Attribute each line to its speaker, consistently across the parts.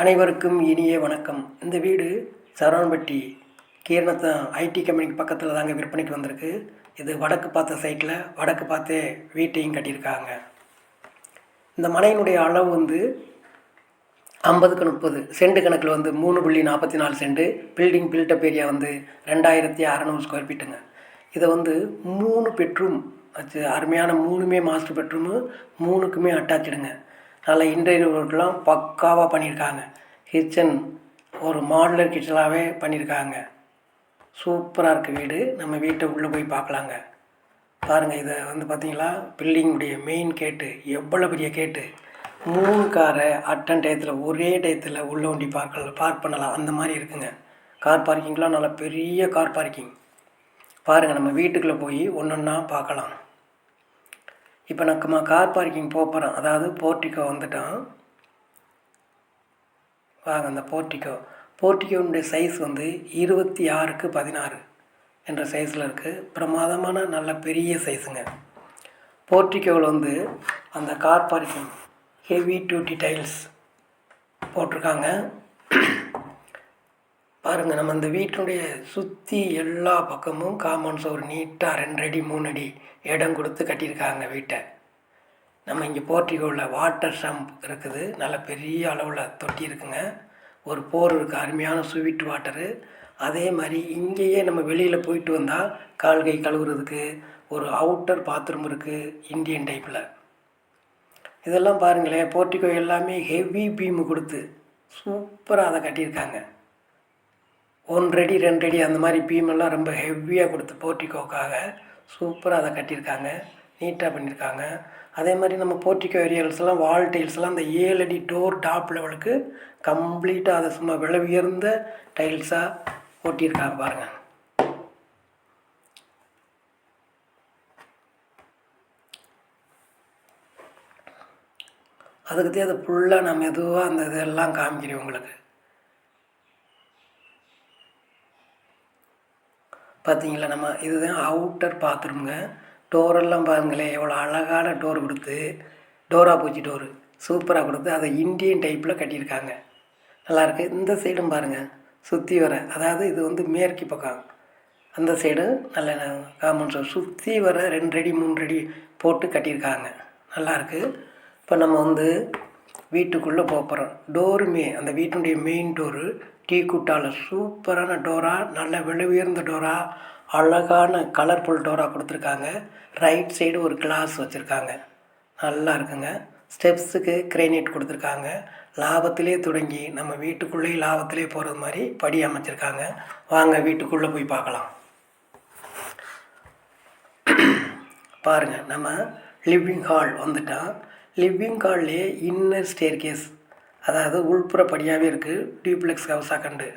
Speaker 1: அனைவருக்கும் இனிய வணக்கம். இந்த வீடு சரவணம்பட்டி கீரணத்தம் ஐடி கம்பெனிக்கு பக்கத்தில் தாங்க விற்பனைக்கு வந்திருக்கு. இது வடக்கு பார்த்த சைட்டில் வடக்கு பார்த்தே வீட்டையும் கட்டியிருக்காங்க. இந்த மனையினுடைய அளவு 50க்கு 30 சென்ட் கணக்கில் 3.44 cent. Building built up area 2600 square ஃபீட்டுங்க. இதை 3 பெட்ரூம் வச்சு அருமையான 3மே மாஸ்டர் பெட்ரூமு, 3க்குமே அட்டாச்சுடுங்க. நல்ல இன்டீரியர் ஒர்க்லாம் பக்காவாக பண்ணியிருக்காங்க. கிச்சன் ஒரு மாடுலர் கிச்சனாகவே பண்ணியிருக்காங்க. சூப்பராக இருக்குது வீடு. நம்ம வீட்டை உள்ளே போய் பார்க்கலாங்க. பாருங்கள், இதை பார்த்தீங்களா, பில்டிங்குடைய மெயின் கேட்டு எவ்வளோ பெரிய கேட்டு. 3 காரை அட்டன் டயத்தில் ஒரே டயத்தில் உள்ளே வண்டி பார்க் பண்ணலாம், அந்த மாதிரி இருக்குங்க. கார் பார்க்கிங்லாம் நல்லா பெரிய கார் பார்க்கிங். பாருங்கள், நம்ம வீட்டுக்குள்ளே போய் ஒன்றா பார்க்கலாம். இப்போ நம்ம கார் பார்க்கிங் போகிறோம். அதாவது போர்ட்டிக்கோ வந்துட்டோம். வாங்க, அந்த போர்ட்டிக்கோனுடைய சைஸ் 26க்கு 16 என்ற சைஸில் இருக்குது. பிரமாதமான நல்ல பெரிய சைஸுங்க. போர்ட்டிக்கோவில் அந்த car parking heavy duty tiles போட்டிருக்காங்க. பாருங்கள், நம்ம இந்த வீட்டினுடைய சுற்றி எல்லா பக்கமும் காம்பவுண்ட் சுவர் நீட்டாக 2 அடி 3 அடி இடம் கொடுத்து கட்டியிருக்காங்க வீட்டை. நம்ம இங்கே போர்ட்டிக்கோவில் வாட்டர் ஷம்ப் இருக்குது. நல்ல பெரிய அளவில் தொட்டி இருக்குங்க. ஒரு போர் இருக்குது, அருமையான ஸ்வீட் வாட்டரு. அதே மாதிரி இங்கேயே நம்ம வெளியில் போயிட்டு வந்தால் கால் கை கழுவுறதுக்கு ஒரு அவுட்டர் பாத்ரூம் இருக்குது, இந்தியன் டைப்பில். இதெல்லாம் பாருங்களேன், போர்ட்டிக்கோ எல்லாமே ஹெவி பீமு கொடுத்து சூப்பராக அதை கட்டியிருக்காங்க. 1 அடி 2 அடி அந்த மாதிரி பீமெல்லாம் ரொம்ப ஹெவியாக கொடுத்து போர்ட்டிக்கோக்காக சூப்பராக அதை கட்டியிருக்காங்க, நீட்டாக பண்ணியிருக்காங்க. அதே மாதிரி நம்ம போர்ட்டிக்கோ ஏரியாஸ்லாம் வால் டைல்ஸ்லாம் அந்த 7 அடி டோர் டாப் லெவலுக்கு கம்ப்ளீட்டாக அதை சும்மா விலை உயர்ந்த டைல்ஸாக ஓட்டியிருக்காங்க பாருங்கள். அதுக்கு அதை ஃபுல்லாக நான் மெதுவாக அந்த இதெல்லாம் காமிக்கிறேன் உங்களுக்கு. பார்த்தீங்களா, நம்ம இதுதான் அவுட்டர் பாத்ரூமுங்க. டோரெல்லாம் பாருங்களேன், எவ்வளோ அழகான டோர் கொடுத்து, டோரா பூச்சி டோரு சூப்பராக கொடுத்து அதை இந்தியன் டைப்பில் கட்டியிருக்காங்க. நல்லாயிருக்கு. இந்த சைடும் பாருங்கள், சுற்றி வர, அதாவது இது மேற்கு பக்கம், அந்த சைடு நல்ல காம்பவுண்ட் சுவர் சுற்றி வர 2 அடி 3 அடி போட்டு கட்டியிருக்காங்க. நல்லாயிருக்கு. இப்போ நம்ம வீட்டுக்குள்ளே போகிறோம். டோருமே அந்த வீட்டுடைய மெயின் டோரு டீ குட்டால் சூப்பரான டோரா, நல்ல விலை உயர்ந்த டோரா, அழகான கலர்ஃபுல் டோரா கொடுத்துருக்காங்க. ரைட் சைடு ஒரு கிளாஸ் வச்சுருக்காங்க, நல்லா இருக்குங்க. ஸ்டெப்ஸுக்கு கிரைனேட் கொடுத்துருக்காங்க. லாபத்திலே தொடங்கி நம்ம வீட்டுக்குள்ளேயே லாபத்திலே போகிறது மாதிரி படி அமைச்சிருக்காங்க. வாங்க வீட்டுக்குள்ளே போய் பார்க்கலாம். பாருங்கள், நம்ம லிவிங் ஹால் வந்துட்டோம். லிவிங் ஹால்லேயே இன்னர் ஸ்டேர் கேஸ், அதாவது உள்புற படியாகவே இருக்குது, டியூப்ளெக்ஸ் ஹவுஸாக கண்டு.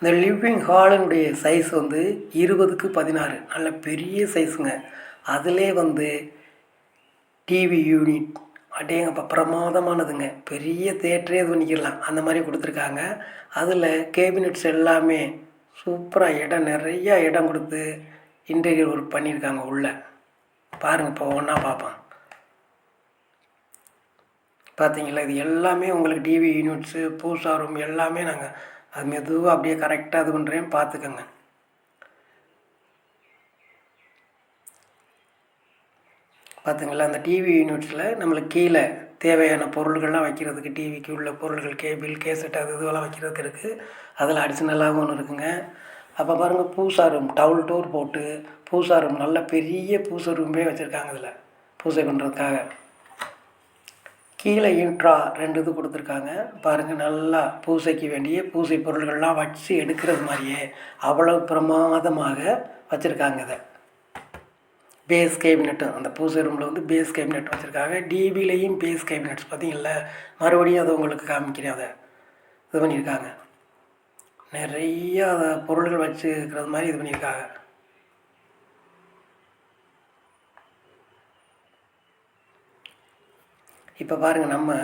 Speaker 1: இந்த லிவிங் ஹாலினுடைய சைஸ் 20க்கு 16, நல்ல பெரிய சைஸுங்க. அதிலே டிவி யூனிட் அடேங்கப்பா பிரமாதமானதுங்க. பெரிய தேட்டரே இது பண்ணிக்கலாம், அந்த மாதிரி கொடுத்துருக்காங்க. அதில் கேபினெட்ஸ் எல்லாமே சூப்பராக இடம், நிறையா இடம் கொடுத்து இன்டீரியர் ஒர்க் பண்ணியிருக்காங்க உள்ளே. பாருங்கள், இப்போ ஒன்றா பார்ப்போம். பார்த்தீங்களா, இது எல்லாமே உங்களுக்கு டிவி யூனிட்ஸு, பூசா ரூம் எல்லாமே நாங்கள் அது மெதுவாக அப்படியே கரெக்டாக இது பண்ணுறேன், பார்த்துக்கோங்க. பார்த்துங்களா, அந்த டிவி யூனிட்ஸில் நம்மளுக்கு கீழே தேவையான பொருள்கள்லாம் வைக்கிறதுக்கு, டிவிக்கு உள்ள பொருள்கள், கேபிள், கேசட், அது இதுவெல்லாம் வைக்கிறதுக்கு இருக்குது. அதில் அடிஷ்னலாகவும் ஒன்று இருக்குங்க. அப்போ பாருங்கள், பூசா ரூம் டவுல் டோர் போட்டு பூசா ரூம் நல்ல பெரிய பூசை ரூமே வச்சுருக்காங்க. இதில் பூஜை பண்ணுறதுக்காக கீழே இன்ட்ரா 2 இது கொடுத்துருக்காங்க. பாருங்கள், நல்லா பூசைக்கு வேண்டிய பூசை பொருள்கள்லாம் வச்சு எடுக்கிறது மாதிரியே அவ்வளோ பிரமாதமாக வச்சுருக்காங்க. இதை பேஸ் கேபினெட்டும் அந்த பூசை ரூமில் பேஸ் கேபினெட் வச்சுருக்காங்க. டிவிலையும் பேஸ் கேபினெட்ஸ் பார்த்தீங்களா, மறுபடியும் அதை உங்களுக்கு காமிக்கிறேன். அதை இது பண்ணியிருக்காங்க, நிறையா பொருள்கள் வச்சு இருக்கிறது மாதிரி இது பண்ணியிருக்காங்க. இப்போ பாருங்கள், நம்ம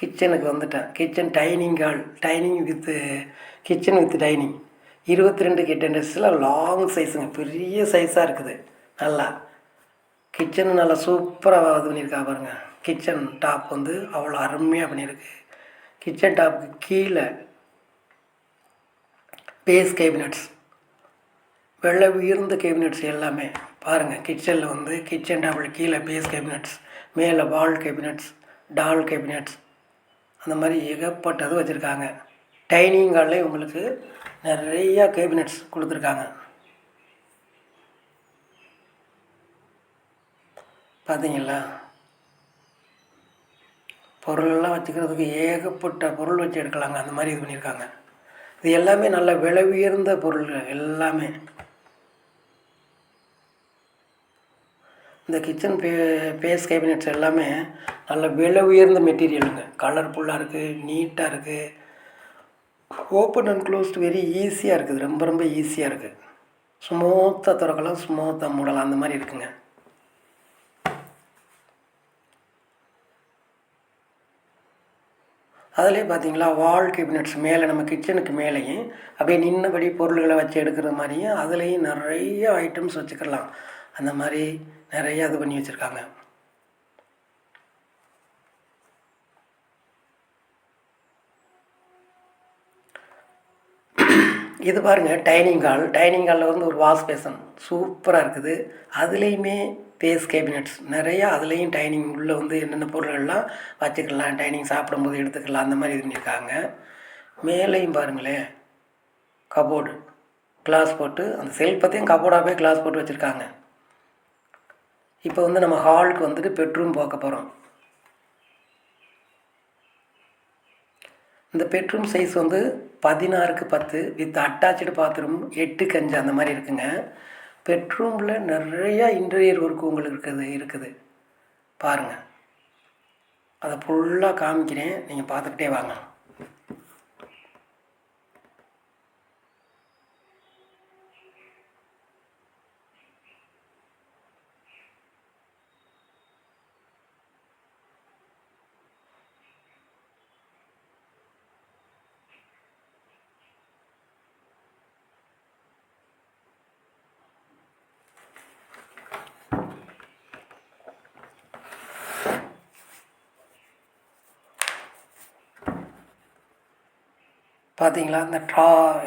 Speaker 1: கிச்சனுக்கு வந்துட்டேன். Kitchen dining hall, dining with kitchen with dining 22 கிட்டன்ஸில் லாங் சைஸுங்க, பெரிய சைஸாக இருக்குது. நல்லா கிச்சனும் நல்லா சூப்பராக இது பண்ணியிருக்கா பாருங்கள். கிச்சன் டாப் வந்து அவ்வளோ அருமையாக பண்ணியிருக்கு. கிச்சன் டாப்புக்கு கீழே பேஸ் கேபினட்ஸ், வெள்ளை உயர்ந்த கேபினட்ஸ் எல்லாமே பாருங்கள். கிச்சனில் வந்து கிச்சன் டாப்பில் கீழே பேஸ் கேபினட்ஸ், மேலே வால் கேபினட்ஸ், டால் கேபினட்ஸ், அந்த மாதிரி ஏகப்பட்டது வச்சுருக்காங்க. டைனிங் ஹால்லே உங்களுக்கு நிறையா கேபினட்ஸ் கொடுத்துருக்காங்க. பார்த்தீங்களா? பொருளெல்லாம் வச்சுக்கிறதுக்கு ஏகப்பட்ட பொருள் வச்சு எடுக்கலாங்க. அந்த மாதிரி இது பண்ணியிருக்காங்க. இது எல்லாமே நல்ல விலை உயர்ந்த பொருள்கள் எல்லாமே. இந்த கிச்சன் பேஸ் கேபினட்ஸ் எல்லாமே நல்ல விலை உயர்ந்த மெட்டீரியலுங்க. கலர்ஃபுல்லாக இருக்குது, நீட்டாக இருக்குது, ஓப்பன் அண்ட் க்ளோஸ்டு வெரி ஈஸியாக இருக்குது. ரொம்ப ரொம்ப ஈஸியாக இருக்குது. ஸ்மூத்தாக திறக்கலாம், ஸ்மூத்தாக மூடலாம், அந்த மாதிரி இருக்குங்க. அதிலே பார்த்தீங்களா வால் கேபினட்ஸ் மேலே நம்ம கிச்சனுக்கு மேலேயும் அப்படியே நின்னபடி பொருள்களை வச்சு எடுக்கிற மாதிரியும் அதுலேயும் நிறைய ஐட்டம்ஸ் வச்சுக்கலாம். அந்த மாதிரி நிறைய இது பண்ணி வச்சுருக்காங்க. இது பாருங்கள் டைனிங் ஹால். டைனிங் ஹாலில் வந்து ஒரு வாஷ் பேசன் சூப்பராக இருக்குது. அதுலேயுமே பேஸ் கேபினட்ஸ் நிறையா, அதுலேயும் டைனிங் உள்ளே வந்து என்னென்ன பொருள்கள்லாம் வச்சுக்கலாம், டைனிங் சாப்பிடும்போது எடுத்துக்கலாம், அந்த மாதிரி இது பண்ணியிருக்காங்க. மேலேயும் பாருங்களேன் கபோர்டு கிளாஸ் போட்டு, அந்த செல்ஃபத்தையும் கபோர்டாகவே கிளாஸ் போட்டு வச்சுருக்காங்க. இப்போ வந்து நம்ம ஹாலுக்கு வந்துட்டு பெட்ரூம் பார்க்க போகிறோம். இந்த பெட்ரூம் சைஸ் வந்து 16க்கு 10 வித் அட்டாச்சு பாத்ரூம் 8க்கு 5 அந்த மாதிரி இருக்குங்க. பெட்ரூமில் நிறையா இன்டீரியர் ஒர்க் உங்களுக்கு இருக்குது பாருங்கள். அதை ஃபுல்லாக காமிக்கிறேன், நீங்கள் பார்த்துக்கிட்டே வாங்க. பார்த்தீங்களா? இந்த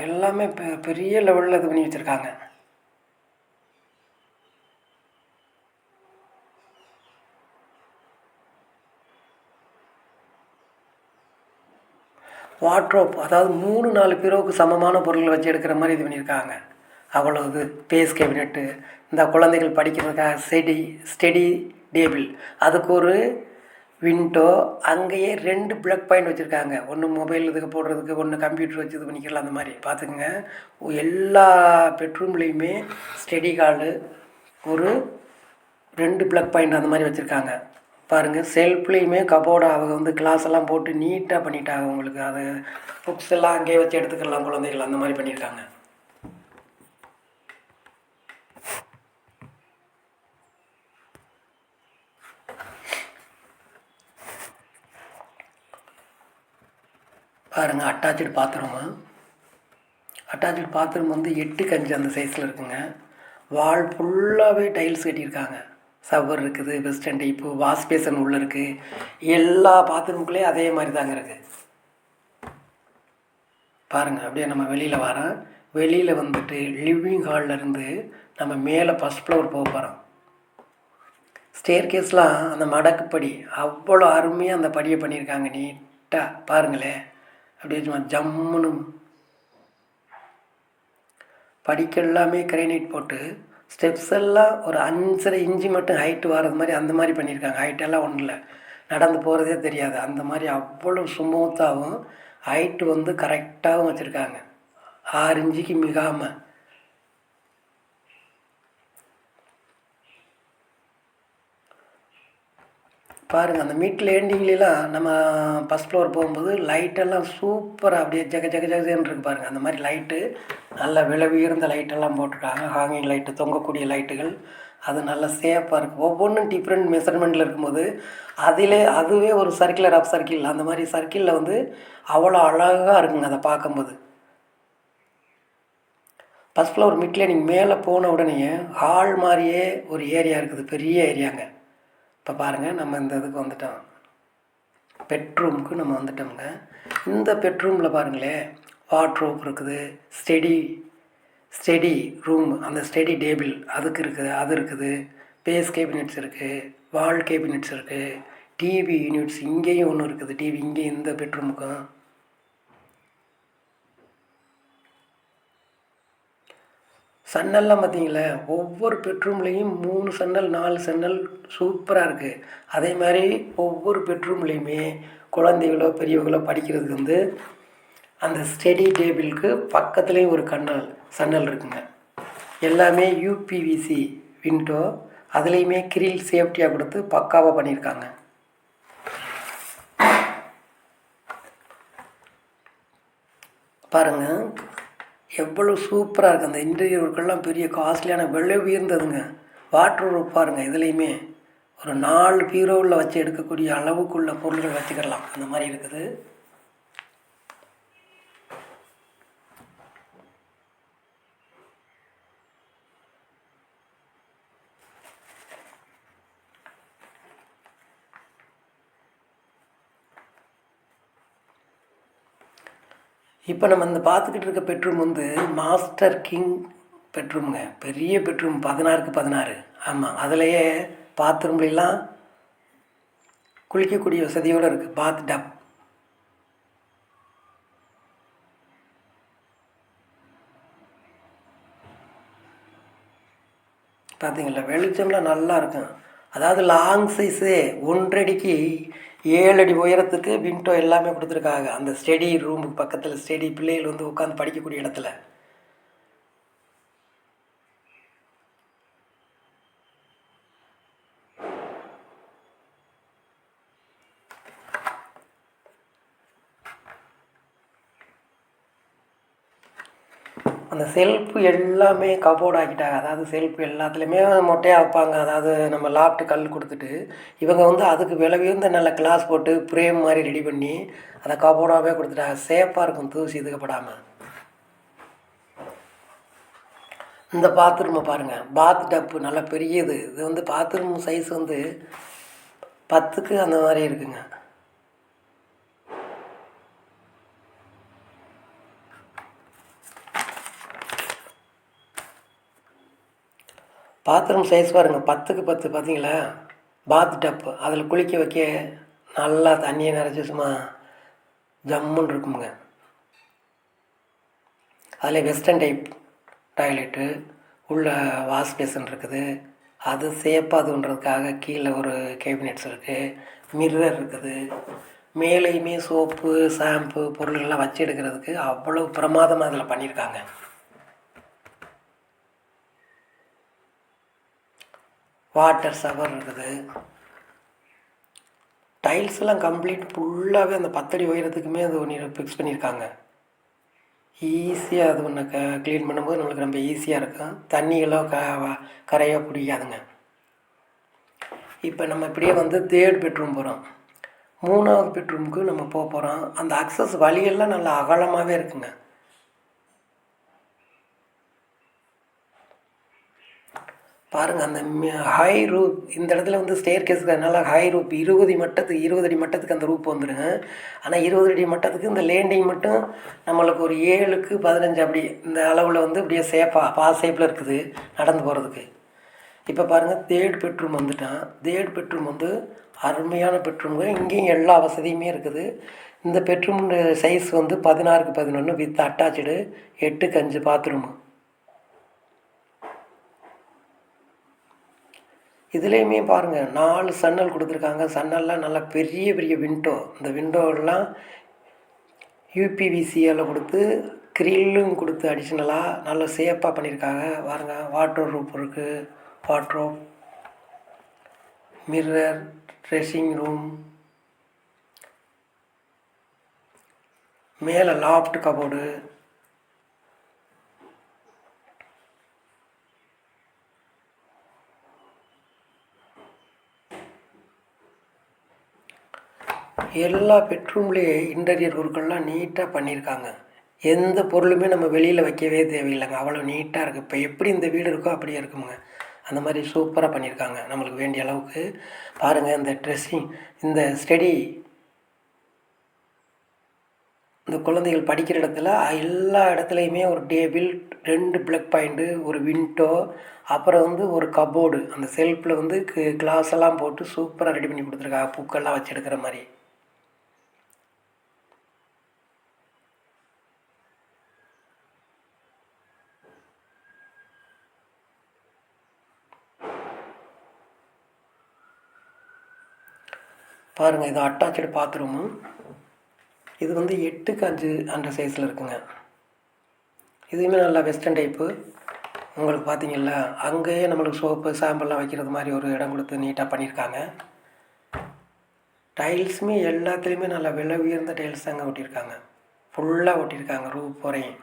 Speaker 1: எல்லாமே பெரிய லெவலில் இது பண்ணி வச்சுருக்காங்க. வாட்ரோப், அதாவது 3-4 பீரோவுக்கு சமமான பொருள் வச்சு எடுக்கிற மாதிரி இது பண்ணியிருக்காங்க. அவ்வளோ இது பேஸ் கேபினெட்டு, இந்த குழந்தைகள் படிக்கிறதுக்காக ஸ்டடி டேபிள், அதுக்கு ஒரு விண்டோ, அங்கேயே 2 ப்ளக் பாயிண்ட் வச்சுருக்காங்க. ஒன்று மொபைல் இதுக்கு போடுறதுக்கு, ஒன்று கம்ப்யூட்டர் வச்சு இது பண்ணிக்கலாம். அந்த மாதிரி பார்த்துக்குங்க. எல்லா பெட்ரூம்லேயுமே ஸ்டடி ஹாலு ஒரு 2 ப்ளக் பாயிண்ட் அந்த மாதிரி வச்சுருக்காங்க பாருங்கள். செல்ஃப்லேயுமே கபோர்டு அவங்க வந்து கிளாஸ் எல்லாம் போட்டு நீட்டாக பண்ணிட்டாங்க. உங்களுக்கு அது புக்ஸ் எல்லாம் அங்கேயே வச்சு எடுத்துக்கலாம் குழந்தைகள், அந்த மாதிரி பண்ணியிருக்காங்க. பாருங்கள் அட்டாச்சு பாத்ரூம் வந்து 8க்கு 5 அந்த சைஸில் இருக்குங்க. வால் ஃபுல்லாகவே டைல்ஸ் கட்டியிருக்காங்க. சவர் இருக்குது, வெஸ்டர்ன் டைப்பு, வாஷ் பேசன் உள்ளே இருக்குது. எல்லா பாத்ரூமுக்குள்ளேயும் அதே மாதிரி தாங்க இருக்குது. பாருங்கள் அப்படியே நம்ம வெளியில் வரோம். வெளியில் வந்துட்டு லிவிங் ஹால்லேருந்து நம்ம மேலே ஃபஸ்ட் ஃப்ளோர் போக போகிறோம். ஸ்டேர் கேஸ்லாம் அந்த மடக்குப்படி அவ்வளோ அருமையாக அந்த படியை பண்ணியிருக்காங்க நீட்டாக. பாருங்களேன் அப்படியே சும்மா ஜம்முன்னு படிக்கெல்லாமே கிரைனைட் போட்டு ஸ்டெப்ஸ் எல்லாம் ஒரு 5.5 இன்ச்சு மட்டும் ஹைட்டு வர்றது மாதிரி அந்த மாதிரி பண்ணியிருக்காங்க. ஹைட்டெல்லாம் ஒன்றும் இல்லை, நடந்து போகிறதே தெரியாது. அந்த மாதிரி அவ்வளோ ஸ்மூத்தாகவும் ஹைட்டு வந்து கரெக்டாகவும் வச்சுருக்காங்க. 6 இன்ச்சுக்கு மிகாமல். பாருங்கள் அந்த மிட் லேண்டிங்லாம் நம்ம ஃபஸ்ட் ஃப்ளோர் போகும்போது லைட்டெல்லாம் சூப்பராக அப்படியே ஜகஜகன்னு இருக்குது பாருங்கள். அந்த மாதிரி லைட்டு நல்ல விலை உயர்ந்த லைட்டெல்லாம் போட்டிருக்காங்க. ஹாங்கிங் லைட்டு, தொங்கக்கூடிய லைட்டுகள், அது நல்ல சேஃபாக இருக்குது. ஒவ்வொன்றும் டிஃப்ரெண்ட் மெஷர்மெண்ட்டில் இருக்கும்போது அதுவே ஒரு ரஃப் சர்க்கிள், அந்த மாதிரி சர்க்கிளில் வந்து அவ்வளோ அழகாக இருக்குங்க அதை பார்க்கும்போது. ஃபஸ்ட் ஃப்ளோர் மிட்ல நீங்கள் மேலே போன உடனே ஹால் மாதிரியே ஒரு ஏரியா இருக்குது, பெரிய ஏரியாங்க. இப்போ பாருங்கள், நம்ம இந்த இதுக்கு வந்துட்டோம், பெட்ரூமுக்கு நம்ம வந்துட்டோம்ங்க. இந்த பெட்ரூமில் பாருங்களேன், வாட்ரோப் இருக்குது, ஸ்டெடி ரூம், அந்த ஸ்டெடி டேபிள் அதுக்கு இருக்குது, அது இருக்குது, பேஸ் கேபினெட்ஸ் இருக்குது, வால் கேபினெட்ஸ் இருக்குது, டிவி யூனிட்ஸ் இங்கேயும் ஒன்று இருக்குது, டிவி இங்கேயும் இந்த பெட்ரூமுக்கும். சன்னல்லாம் பார்த்தீங்களா, ஒவ்வொரு பெட்ரூம்லேயும் 3 சன்னல் 4 சன்னல் சூப்பராக இருக்குது. அதே மாதிரி ஒவ்வொரு பெட்ரூம்லேயுமே குழந்தைகளோ பெரியவங்களோ படிக்கிறதுக்கு வந்து அந்த ஸ்டடி டேபிளுக்கு பக்கத்துலேயும் ஒரு சன்னல் இருக்குங்க. எல்லாமே யூபிவிசி விண்டோ, அதுலேயுமே கிரில் சேஃப்டியாக கொடுத்து பக்காவாக பண்ணியிருக்காங்க. பாருங்கள் எவ்வளோ சூப்பராக இருக்குது. அந்த இன்டீரியர் ஒர்க்கெல்லாம் பெரிய காஸ்ட்லியான விலை உயர்ந்ததுங்க. வாட்டர் ரூப் பாருங்கள், இதுலேயுமே ஒரு 4 பீரோவில் வச்சு எடுக்கக்கூடிய அளவுக்குள்ள பொருள்கள் வச்சுக்கலாம், அந்த மாதிரி இருக்குது. இப்போ நம்ம இந்த பார்த்துக்கிட்டு இருக்க பெட்ரூம் வந்து மாஸ்டர் கிங் பெட்ரூமுங்க. பெரிய பெட்ரூம், 16க்கு 16. ஆமாம், அதுலேயே பாத்ரூம்லாம் குளிக்கக்கூடிய வசதியோடு இருக்குது. பாத் டப் பார்த்தீங்களா, வெளிச்சம்லாம் நல்லா இருக்கும். அதாவது லாங் சைஸு 1 அடிக்கு 7 அடி உயரத்துக்கு விண்டோ எல்லாமே கொடுத்துருக்காங்க. அந்த ஸ்டடி ரூமுக்கு பக்கத்தில் ஸ்டடி பிள்ளைகள் வந்து உட்காந்து படிக்கக்கூடிய இடத்துல. அந்த செல்ஃபு எல்லாமே கபோர்டு ஆக்கிட்டாங்க. அதாவது செல்ஃபு எல்லாத்துலேயுமே மொட்டையாக வைப்பாங்க. அதாவது நம்ம லாப்ட்டு கல் கொடுத்துட்டு, இவங்க வந்து அதுக்கு விலை உயர்ந்த நல்ல கிளாஸ் போட்டு ஃப்ரேம் மாதிரி ரெடி பண்ணி அதை கபோர்டாகவே கொடுத்துட்டாங்க. சேஃபாக இருக்கும், தூசி இதுக்கப்படாமல். இந்த பாத்ரூமை பாருங்கள், பாத் டப்பு நல்லா பெரியது. இது வந்து பாத்ரூம் சைஸ் வந்து 10க்கு அந்த மாதிரி இருக்குங்க. பாத்ரூம் சைஸ் பாருங்கள், 10க்கு 10. பார்த்தீங்களா, பாத் டப்பு, அதில் குளிக்க வைக்க நல்லா தண்ணியை நிறச்சி சும்மா ஜம்முன்னு இருக்குங்க. அதில் வெஸ்டர்ன் டைப் டாய்லெட்டு, உள்ள வாஷ் பேசன் இருக்குது. அது சேஃபாதுன்றதுக்காக கீழே ஒரு கேபினெட்ஸ் இருக்குது, மிரர் இருக்குது. மேலேயுமே சோப்பு ஷாம்பு பொருள்கள்லாம் வச்சு எடுக்கிறதுக்கு அவ்வளோ பிரமாதமாக அதில் பண்ணியிருக்காங்க. வாட்டர் ஷவர் இருக்குது. டைல்ஸ்லாம் கம்ப்ளீட் ஃபுல்லாகவே அந்த 10 அடி உயரத்துக்குமே அது ஒன்று ஃபிக்ஸ் பண்ணியிருக்காங்க. ஈஸியாக அது ஒன்று க்ளீன் பண்ணும்போது நம்மளுக்கு ரொம்ப ஈஸியாக இருக்கும். தண்ணிகளோ கரையோ பிடிக்காதுங்க. இப்போ நம்ம இப்படியே வந்து 3rd பெட்ரூம் போகிறோம். 3வது பெட்ரூமுக்கு நம்ம போகிறோம். அந்த அக்சஸ் வழியெல்லாம் நல்லா அகலமாகவே இருக்குங்க. பாருங்கள், அந்த ஹை ரூப் இந்த இடத்துல வந்து ஸ்டேர் கேஸ்க்கிறதுனால ஹை ரூப் 20 அடி மட்டத்துக்கு அந்த ரூப் வந்துடுங்க. ஆனால் 20 அடி மட்டத்துக்கு இந்த லேண்டிங் மட்டும் நம்மளுக்கு ஒரு 7க்கு 15 அப்படி இந்த அளவில் வந்து இப்படியே சேஃபாக ஷேப்பில் இருக்குது நடந்து போகிறதுக்கு. இப்போ பாருங்கள், 3rd பெட்ரூம் வந்துட்டான். 3rd பெட்ரூம் வந்து அருமையான பெட்ரூமுங்க. இங்கேயும் எல்லா வசதியுமே இருக்குது. இந்த பெட்ரூம் சைஸ் வந்து 16க்கு 11 வித் அட்டாச்சு 8க்கு 5 பாத்ரூமு. இதுலேயுமே பாருங்கள் 4 சன்னல் கொடுத்துருக்காங்க. சன்னல்லாம் நல்லா பெரிய பெரிய விண்டோ. இந்த விண்டோலாம் யூபிவிசியால் கொடுத்து கிரில்லும் கொடுத்து அடிஷ்னலாக நல்லா சேஃபாக பண்ணியிருக்காங்க. பாருங்க, வாட்டர் ரூப் இருக்குது, வாட்ரோப், மிரர், ட்ரெஸ்ஸிங் ரூம், மேலே லாஃப்ட் கபோர்டு. எல்லா பெட்ரூம்லேயே இன்டீரியர் ஒர்க்கெல்லாம் நீட்டாக பண்ணியிருக்காங்க. எந்த பொருளுமே நம்ம வெளியில் வைக்கவே தேவையில்லைங்க. அவ்வளோ நீட்டாக இருக்குது. இப்போ எப்படி இந்த வீடு இருக்கோ அப்படியே இருக்குமுங்க. அந்த மாதிரி சூப்பராக பண்ணியிருக்காங்க. நம்மளுக்கு வேண்டிய அளவுக்கு பாருங்கள். இந்த ட்ரெஸ்ஸிங், இந்த ஸ்டடி, இந்த குழந்தைகள் படிக்கிற இடத்துல எல்லா இடத்துலையுமே ஒரு டேபிள், 2 ப்ளக் பாயிண்ட்டு, ஒரு விண்டோ, அப்புறம் வந்து ஒரு கபோர்டு, அந்த செல்ஃபில் வந்து கிளாஸ் எல்லாம் போட்டு சூப்பராக ரெடி பண்ணி கொடுத்துருக்காங்க. புக்கெல்லாம் வச்சு எடுக்கிற மாதிரி. பாருங்கள், இது அட்டாச்சு பாத்ரூமு. இது வந்து 8x5 அந்த சைஸில் இருக்குங்க. இதுவுமே நல்லா வெஸ்டர்ன் டைப்பு. உங்களுக்கு பார்த்தீங்களா, அங்கேயே நம்மளுக்கு சோப்பு சாம்பல்லாம் வைக்கிறது மாதிரி ஒரு இடம் கொடுத்து நீட்டாக பண்ணியிருக்காங்க. டைல்ஸுமே எல்லாத்துலேயுமே நல்லா விலை உயர்ந்த டைல்ஸ் தாங்க ஒட்டியிருக்காங்க. ஃபுல்லாக ஒட்டியிருக்காங்க ரூப் வரையும்.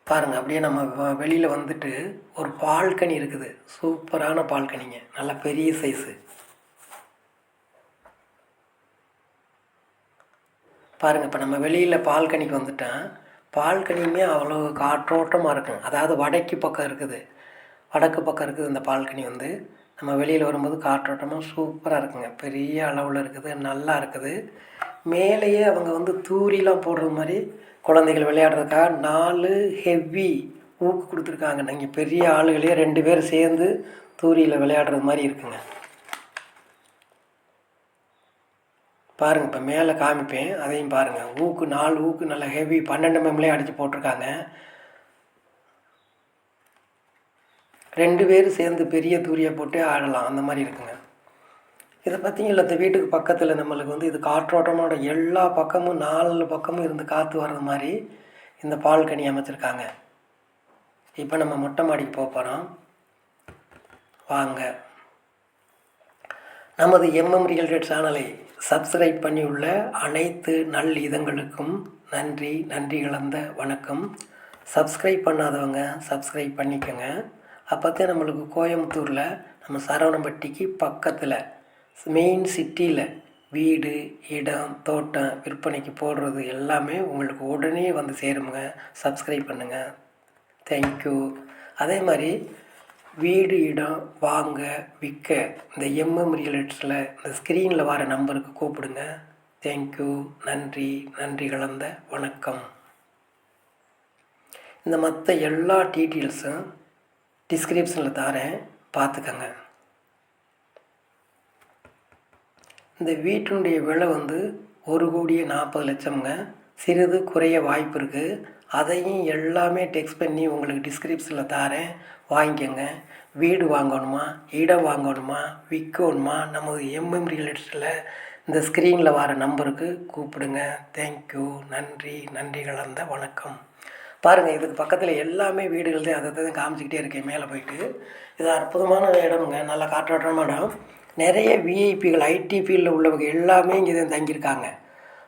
Speaker 1: பாருங்கள், அப்படியே நம்ம வெளியில் வந்துட்டு ஒரு பால்கனி இருக்குது. சூப்பரான பால்கனிங்க, நல்லா பெரிய சைஸு. பாருங்கள், இப்போ நம்ம வெளியில் பால்கனிக்கு வந்துட்டோம். பால்கனியுமே அவ்வளோ காற்றோட்டமாக இருக்கும். அதாவது வடக்கு பக்கம் இருக்குது, வடக்கு பக்கம் இருக்குது இந்த பால்கனி வந்து. நம்ம வெளியில் வரும்போது காற்றோட்டமாக சூப்பராக இருக்குங்க. பெரிய அளவில் இருக்குது, நல்லா இருக்குது. மேலேயே அவங்க வந்து தூரிலாம் போடுற மாதிரி குழந்தைகள் விளையாடுறதுக்காக 4 ஹெவி ஊக்கு கொடுத்துருக்காங்க. நீங்கள் பெரிய ஆளுகளே 2 பேர் சேர்ந்து தூரியில் விளையாடுறது மாதிரி இருக்குங்க. பாருங்கள், இப்போ மேலே காமிப்பேன், அதையும் பாருங்கள். ஊக்கு 4 ஊக்கு நல்லா ஹெவி 12 mm அடித்து போட்டிருக்காங்க. 2 பேர் சேர்ந்து பெரிய தூரியை போட்டு ஆடலாம், அந்த மாதிரி இருக்குங்க. இதை பார்த்தீங்களா, இந்த வீட்டுக்கு பக்கத்தில் நம்மளுக்கு வந்து இது காற்றோட்டமோட எல்லா பக்கமும் 4 பக்கமும் இருந்து காற்று வர்றது மாதிரி இந்த பால்கனி அமைச்சிருக்காங்க. இப்போ நம்ம மொட்டை மாடிக்கு போகிறோம் வாங்க. நமது MM ரியல் எஸ்டேட் சேனலை சப்ஸ்கிரைப் பண்ணியுள்ள அனைத்து நல் இதங்களுக்கும் நன்றி கலந்த வணக்கம். சப்ஸ்கிரைப் பண்ணாதவங்க சப்ஸ்கிரைப் பண்ணிக்கோங்க. அப்போத்தான் நம்மளுக்கு கோயம்புத்தூரில் நம்ம சரவணம்பட்டிக்கு பக்கத்தில் மெயின் சிட்டியில் வீடு, இடம், தோட்டம் விற்பனைக்கு போடுறது எல்லாமே உங்களுக்கு உடனே வந்து சேருங்க. சப்ஸ்கிரைப் பண்ணுங்கள். தேங்க்யூ. அதே மாதிரி வீடு, இடம் வாங்க விற்க இந்த MM ரியல் எஸ்டேட்டில் இந்த ஸ்க்ரீனில் வர நம்பருக்கு கூப்பிடுங்க. தேங்க்யூ. நன்றி கலந்த வணக்கம். இந்த மற்ற எல்லா டீட்டெயில்ஸும் டிஸ்கிரிப்ஷனில் தரேன், பார்த்துக்கங்க. இந்த வீட்டினுடைய விலை வந்து 1,40,00,000ங்க. சிறிது குறைய வாய்ப்பு இருக்குது. அதையும் எல்லாமே டெக்ஸ்ட் பண்ணி உங்களுக்கு டிஸ்கிரிப்ஷனில் தரேன், வாங்கிக்கோங்க. வீடு வாங்கணுமா, இடம் வாங்கணுமா, விற்கணுமா, நமது MM ரியல் எஸ்டேட்டில் இந்த ஸ்க்ரீனில் வர நம்பருக்கு கூப்பிடுங்க. தேங்க்யூ. நன்றி கலந்த வணக்கம். பாருங்கள், இதுக்கு பக்கத்தில் எல்லாமே வீடுகள் தான். அதை தான் காமிச்சிக்கிட்டே இருக்கேன் மேலே போயிட்டு. இது அற்புதமான இடமுங்க, நல்லா காற்றோட்டமான இடம். நிறைய விஐபிகள், ஐடி ஃபீல்டில் உள்ளவங்க எல்லாமே இங்கே தான் தங்கியிருக்காங்க.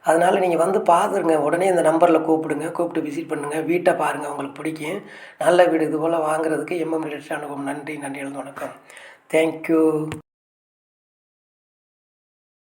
Speaker 1: அதனால் நீங்கள் வந்து பார்த்துருங்க. உடனே இந்த நம்பரில் கூப்பிட்டு விசிட் பண்ணுங்கள். வீட்டை பாருங்கள், உங்களுக்கு பிடிக்கும். நல்ல வீடு இது போல் வாங்குறதுக்கு MM ரியல் எஸ்டேட் அனுபவம். நன்றி வணக்கம். தேங்க்யூ.